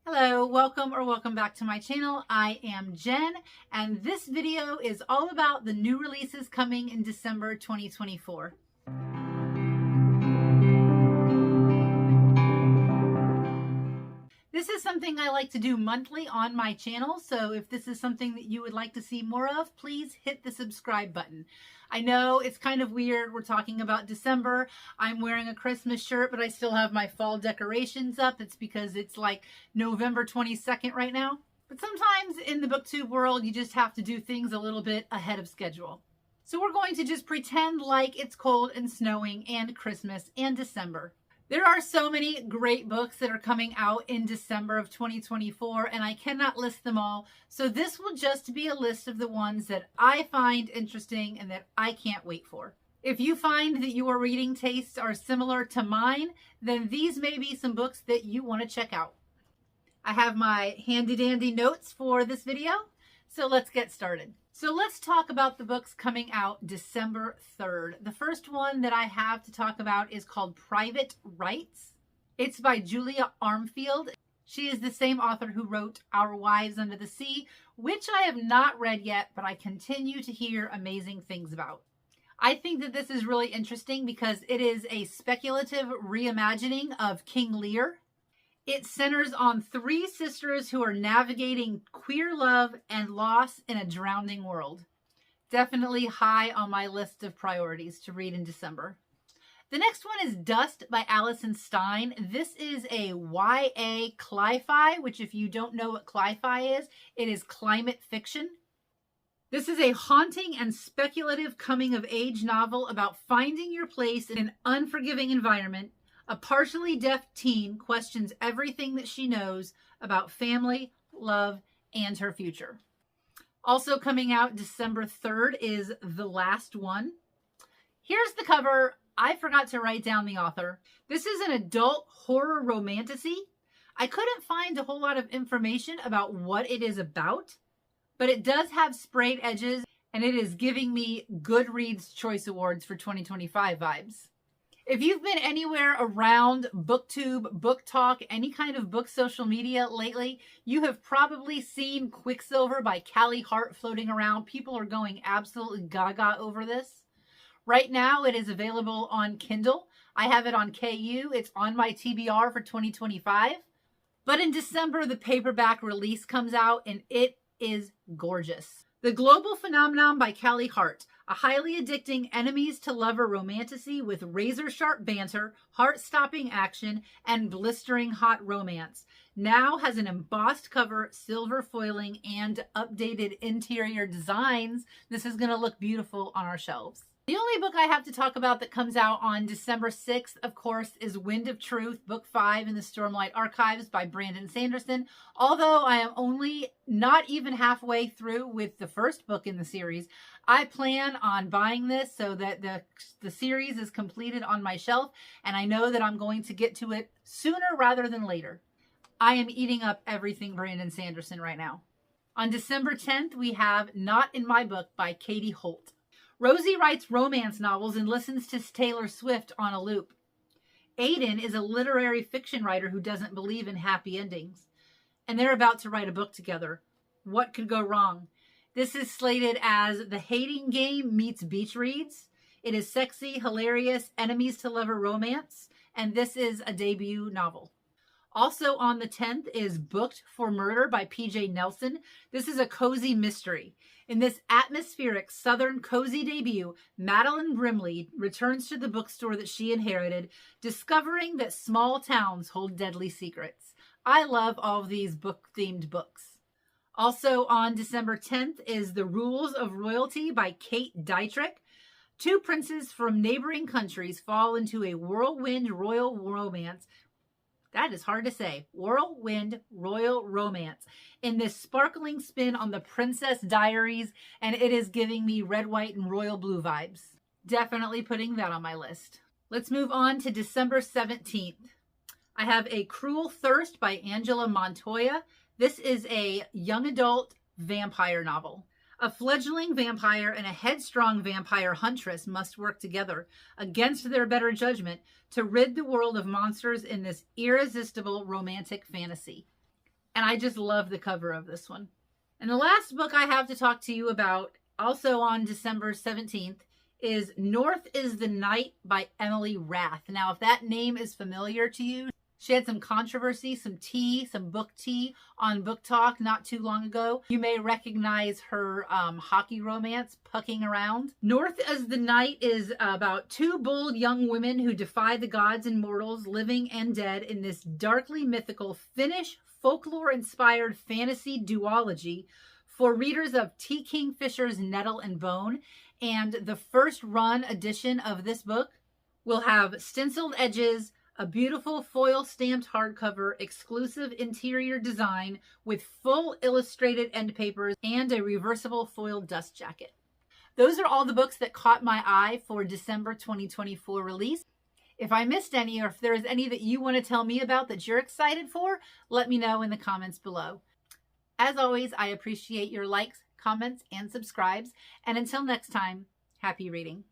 Hello, welcome back to my channel. I am Jen, and this video is all about the new releases coming in December 2024. This is something I like to do monthly on my channel, so if this is something that you would like to see more of, please hit the subscribe button. I know it's kind of weird. We're talking about December. I'm wearing a Christmas shirt, but I still have my fall decorations up. It's because it's like November 22nd right now. But sometimes in the BookTube world, you just have to do things a little bit ahead of schedule. So we're going to just pretend like it's cold and snowing and Christmas and December. There are so many great books that are coming out in December of 2024, and I cannot list them all. So this will just be a list of the ones that I find interesting and that I can't wait for. If you find that your reading tastes are similar to mine, then these may be some books that you want to check out. I have my handy dandy notes for this video, so let's get started. So let's talk about the books coming out December 3rd. The first one that I have to talk about is called Private Rights. It's by Julia Armfield. She is the same author who wrote Our Wives Under the Sea, which I have not read yet, but I continue to hear amazing things about. I think that this is really interesting because it is a speculative reimagining of King Lear. It centers on three sisters who are navigating queer love and loss in a drowning world. Definitely high on my list of priorities to read in December. The next one is Dust by Alison Stein. This is a YA cli-fi, which if you don't know what cli-fi is, it is climate fiction. This is a haunting and speculative coming-of-age novel about finding your place in an unforgiving environment. A partially deaf teen questions everything that she knows about family, love, and her future. Also coming out December 3rd is The Last One. Here's the cover. I forgot to write down the author. This is an adult horror romantasy. I couldn't find a whole lot of information about what it is about, but it does have sprayed edges, and it is giving me Goodreads Choice Awards for 2025 vibes. If you've been anywhere around BookTube, BookTok, any kind of book social media lately, you have probably seen Quicksilver by Callie Hart floating around. People are going absolutely gaga over this. Right now, it is available on Kindle. I have it on KU. It's on my TBR for 2025. But in December, the paperback release comes out, and it is gorgeous. The Global Phenomenon by Callie Hart, a highly addicting enemies-to-lover romantasy with razor-sharp banter, heart-stopping action, and blistering hot romance. Now has an embossed cover, silver foiling, and updated interior designs. This is going to look beautiful on our shelves. The only book I have to talk about that comes out on December 6th, of course, is Wind of Truth, Book 5 in the Stormlight Archives by Brandon Sanderson. Although I am only not even halfway through with the first book in the series, I plan on buying this so that the series is completed on my shelf, and I know that I'm going to get to it sooner rather than later. I am eating up everything Brandon Sanderson right now. On December 10th, we have Not in My Book by Katie Holt. Rosie writes romance novels and listens to Taylor Swift on a loop. Aiden is a literary fiction writer who doesn't believe in happy endings. And they're about to write a book together. What could go wrong? This is slated as The Hating Game meets Beach Reads. It is sexy, hilarious, enemies-to-lover romance. And this is a debut novel. Also on the 10th is Booked for Murder by PJ Nelson. This is a cozy mystery. In this atmospheric Southern cozy debut, Madeline Brimley returns to the bookstore that she inherited, discovering that small towns hold deadly secrets. I love all of these book-themed books. Also on December 10th is The Rules of Royalty by Kate Dietrich. Two princes from neighboring countries fall into a whirlwind royal romance. That is hard to say. Whirlwind royal romance in this sparkling spin on the Princess Diaries, and it is giving me red, white, and royal blue vibes. Definitely putting that on my list. Let's move on to December 17th. I have A Cruel Thirst by Angela Montoya. This is a young adult vampire novel. A fledgling vampire and a headstrong vampire huntress must work together against their better judgment to rid the world of monsters in this irresistible romantic fantasy. And I just love the cover of this one. And the last book I have to talk to you about, also on December 17th, is North is the Night by Emily Rath. Now, if that name is familiar to you, she had some controversy, some book tea on BOOKTOK not too long ago. You may recognize her hockey romance, Pucking Around. North is the Night is about two bold young women who defy the gods and mortals, living and dead, in this darkly mythical Finnish folklore-inspired fantasy duology for readers of T. Kingfisher's Nettle and Bone. And the first run edition of this book will have stenciled edges, a beautiful foil stamped hardcover, exclusive interior design with full illustrated end papers, and a reversible foil dust jacket. Those are all the books that caught my eye for December 2024 release. If I missed any, or if there is any that you want to tell me about that you're excited for, let me know in the comments below. As always, I appreciate your likes, comments, and subscribes. And until next time, happy reading.